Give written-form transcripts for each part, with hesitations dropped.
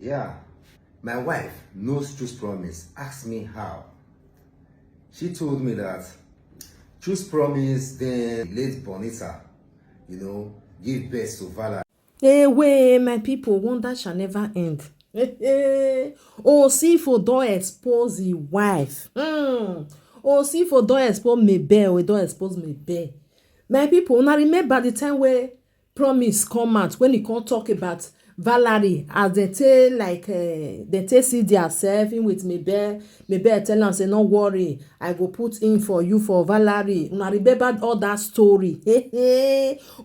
Yeah, my wife knows Choose Promise. Ask me how. She told me that Choose Promise, then late Bonita, give birth to Valery. Hey, wait, my people, wonder shall never end. Osifo don expose his wife. Osifo don expose Mabel, we don expose Mabel. My people, una remember the time where Promise come out when he come talk about Valery as they take they take see theirself in with Mabel. Mabel tell am say no worry, I go put in for you for Valery. Una remember all that story.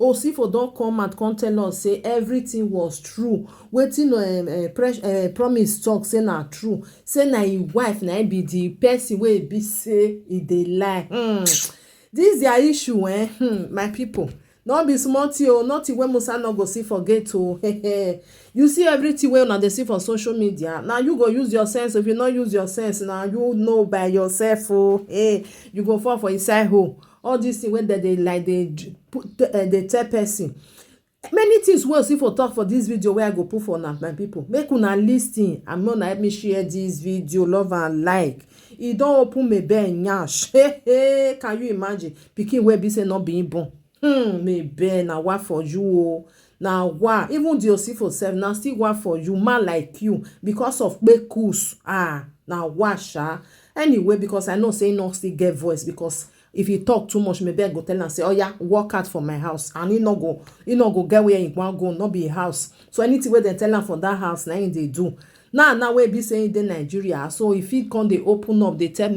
Osifo don come out come tell us say everything was true. Wetin Promise talk say na true. Say na him wife na be the person wey be say e dey lie. This their issue my people. No be small thing o, nothing wey Musa no go see forget o. You see everything wey una dey see for social media, na you go use your sense. If you no use your sense, na you know by yourself o. You go fall for inside hole. All these things wey dem dey like dey tell person. Many things wey Osifo talk for this video wey I go put for una, my people. Make una lis ten and make una help me share this video, love and like. E don open Mabel nyash. Can you imagine? Pikin wey be say no be im born. Mabel, na wa for you o. Na wa. Even the Osifo sef na still wa for you, man like you, because of kpekus. Na wa sha. Anyway, because I know say no still get voice, because if he talk too much, Mabel go tell am say, oh yeah, work out for my house, and he no go get where he wan go, no be a house. So anything wey dem tell am for that house, na him dey do. Now wey be saying dey Nigeria, so if he come dey open up, dey tell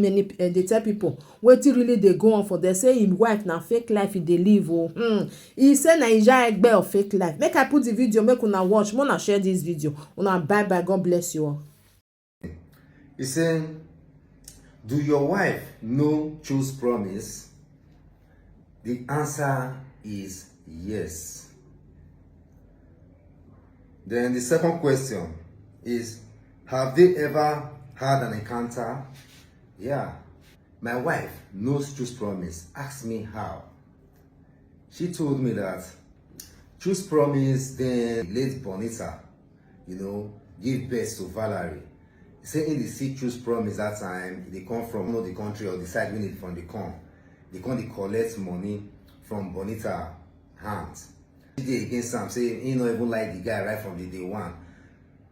people wetin really dey go on for there. Say him wife na fake life e dey live o. He say Naija egbe of fake life. Make I put the video, make una watch, make una share this video. Una bye bye, God bless you all. He say, do your wife know Choose Promise? The answer is yes. Then the second question is, have they ever had an encounter? Yeah, my wife knows Choose Promise. Ask me how. She told me that Choose Promise, then late Bonita, give birth to Valery. Say in the see Choose Promise that time, they come from the country or the side when it from the come. They collect money from Bonita hands. She did against Sam, say he not even like the guy right from the day one.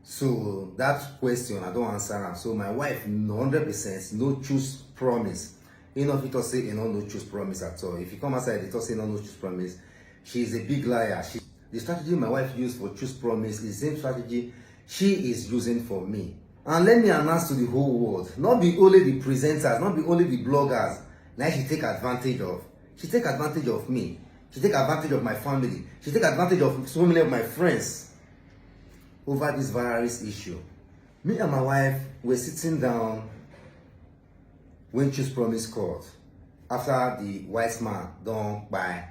So that question I don't answer am. So my wife 100% no Choose Promise. He not fit say he no Choose Promise at all. If you come outside, they talk say no Choose Promise. She is a big liar. The strategy my wife used for Choose Promise is the same strategy she is using for me. And let me announce to the whole world, not be only the presenters, not be only the bloggers, now she take advantage of. She take advantage of me. She take advantage of my family. She take advantage of so many of my friends over this virus issue. Me and my wife were sitting down when Choose Promise called. After the wise man done by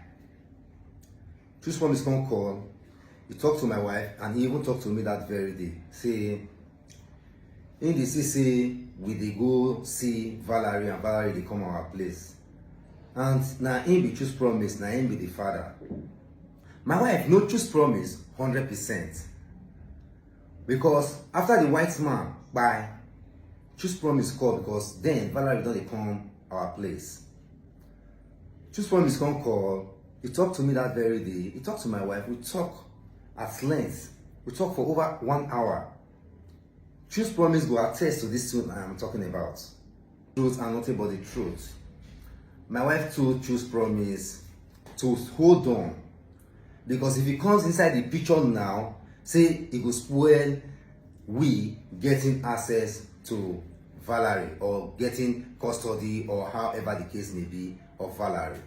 Choose Promise come call, he talked to my wife and he even talked to me that very day. Say, in the CC, we dey go see Valery, and Valery dey come our place. And na him be Choose Promise, na him be the father. My wife no Choose Promise 100%. Because after the white man by Choose Promise call, because then Valery don dey come our place. Choose Promise come call, he talked to me that very day, he talked to my wife, we talk at length. We talk for over 1 hour. Choose Promise go attest to this thing I am talking about. Truth and nothing but the truth. My wife told Choose Promise to hold on, because if he comes inside the picture now, say he go spoil we getting access to Valery or getting custody or however the case may be of Valery.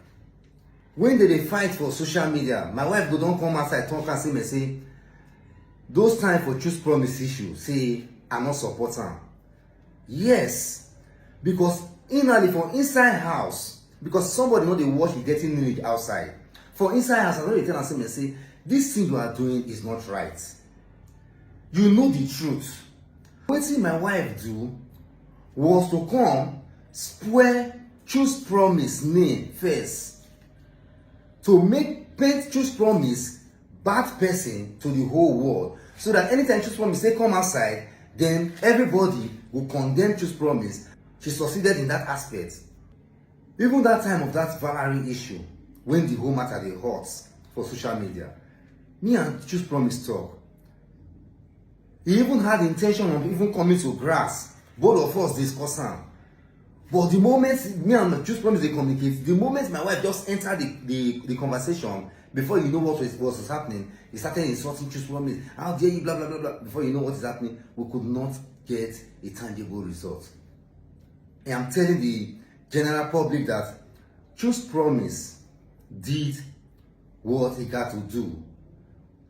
When they fight for social media, my wife go don come outside talk and say those time for Choose Promise issue, say I not support am. Yes, because inally for inside house, because somebody know they watch you getting news outside. For inside house, I know they tell and say this thing you are doing is not right. You know the truth. Wetin my wife do was to come spoil Choose Promise name first, to paint Choose Promise bad person to the whole world, So that anytime Choose Promise they come outside, then everybody will condemn Choose Promise. She succeeded in that aspect. Even that time of that Valery issue, when the whole matter dey hot for social media, me and Choose Promise talk. He even had the intention of even coming to grass. Both of us discuss am. But the moment me and Choose Promise dey communicate, the moment my wife just entered the conversation, before you know what was happening, he started insulting Choose Promise. How dare you, blah, blah, blah, blah. Before you know what is happening, we could not get a tangible result. And I'm telling the general public that Choose Promise did what he got to do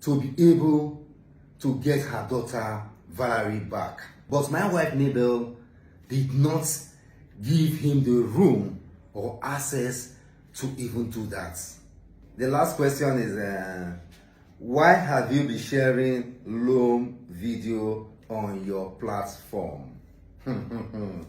to be able to get her daughter Valery back. But my wife Mabel did not give him the room or access to even do that. The last question is, why have you been sharing loam video on your platform? Do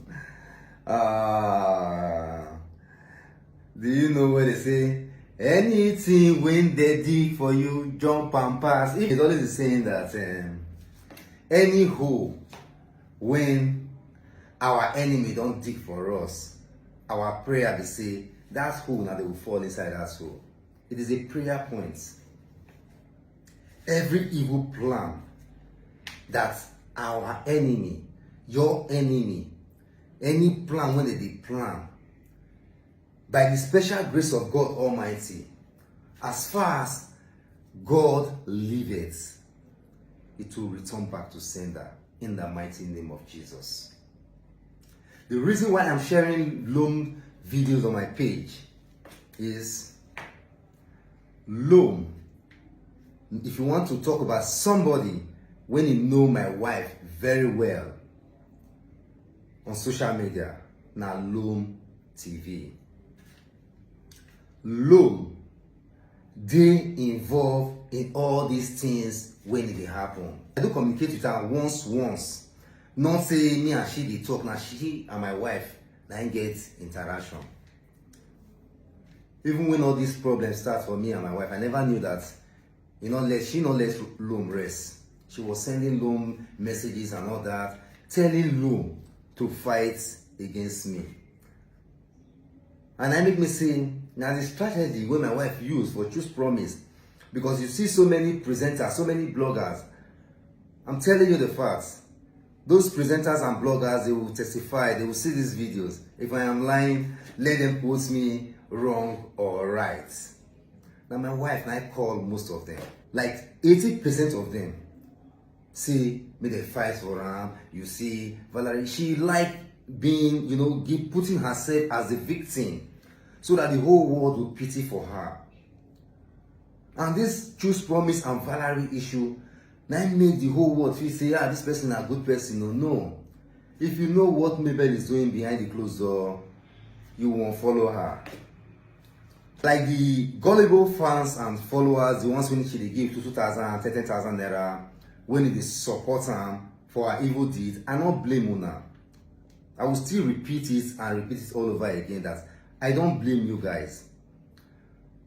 you know what they say? Anything when they dig for you, jump and pass. It's always saying that any hole when our enemy don't dig for us, our prayer they say that hole now they will fall inside that hole. It is a prayer point. Every evil plan that our enemy, your enemy, any plan when they plan, by the special grace of God Almighty, as far as God liveth, it will return back to sender in the mighty name of Jesus. The reason why I'm sharing loam videos on my page is loam. If you want to talk about somebody when you know my wife very well on social media, now Loam TV. Loam, they involve in all these things when it happen. I do communicate with her once. Not say me and she they talk, now she and my wife then get interaction. Even when all these problems start for me and my wife, I never knew that she not let Loam rest. She was sending Loam messages and all that, telling Loam to fight against me. And I make me say, now the strategy when my wife used for Choose Promise, because you see so many presenters, so many bloggers, I'm telling you the facts. Those presenters and bloggers, they will testify, they will see these videos. If I am lying, let them quote me wrong or right. Now my wife, and I call most of them. Like 80% of them say, may they fight for her. You see, Valery, she like being, putting herself as the victim so that the whole world will pity for her. And this Choose Promise and Valery issue, now make the whole world feel say, this person is a good person. No. If you know what Mabel is doing behind the closed door, you won't follow her. Like the gullible fans and followers, the ones when she give to 2,000 and 10,000 naira, when they support her for her evil deeds, I don't blame Una. I will still repeat it all over again that I don't blame you guys.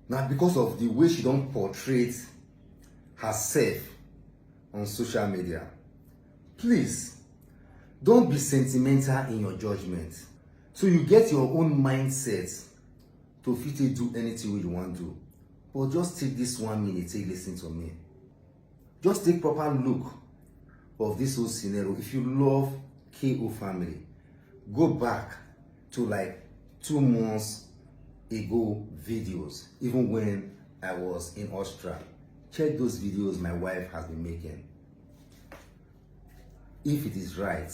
Now because of the way she don't portray herself on social media. Please, don't be sentimental in your judgment. So you get your own mindset to fit do anything you want to do. But just take this 1 minute, take listen to me. Just take proper look of this whole scenario. If you love KO family, go back to like 2 months ago videos, even when I was in Austria. Check those videos my wife has been making. If it is right,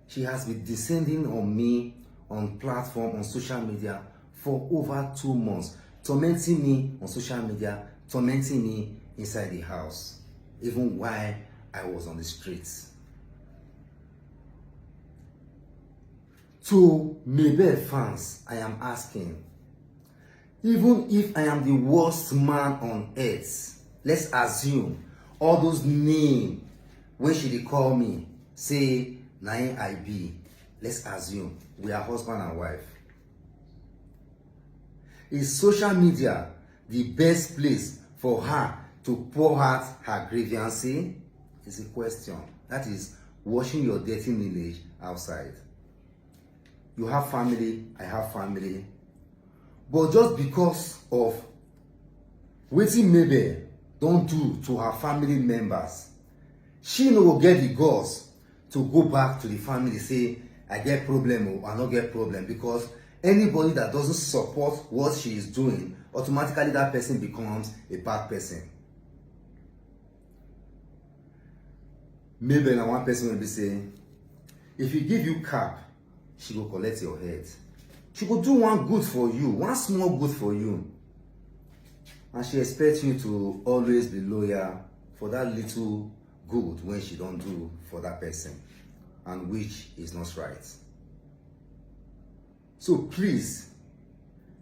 she has been descending on me on platform, on social media for over 2 months, tormenting me on social media, tormenting me inside the house, even while I was on the streets. To Mabel fans, I am asking, even if I am the worst man on earth, let's assume all those names when she dey call me, say, Naim I be, let's assume we are husband and wife. Is social media the best place for her to pour out her grievance is a question. That is washing your dirty image outside. You have family, I have family. But just because of wetin Mabel don do to her family members, she no go get the guts to go back to the family say, I get problem or I no get problem, because anybody that doesn't support what she is doing, automatically that person becomes a bad person. Mabel na one person will be saying, if he give you cap, she go collect your head. She go do one good for you, one small good for you. And she expects you to always be loyal for that little good when she don't do for that person, and which is not right. So please,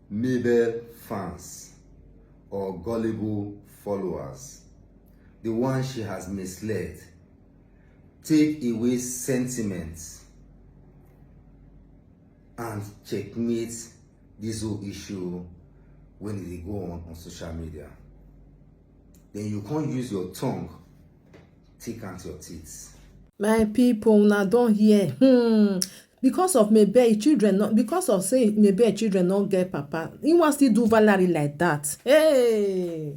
Mabel fans or gullible followers, the one she has misled, take away sentiments and checkmate this whole issue when they go on social media. Then you can't use your tongue, take out your teeth. My people, una don hear. Because of Mabel children, not because of say Mabel children not get papa, he wan still do Valery like that. Hey.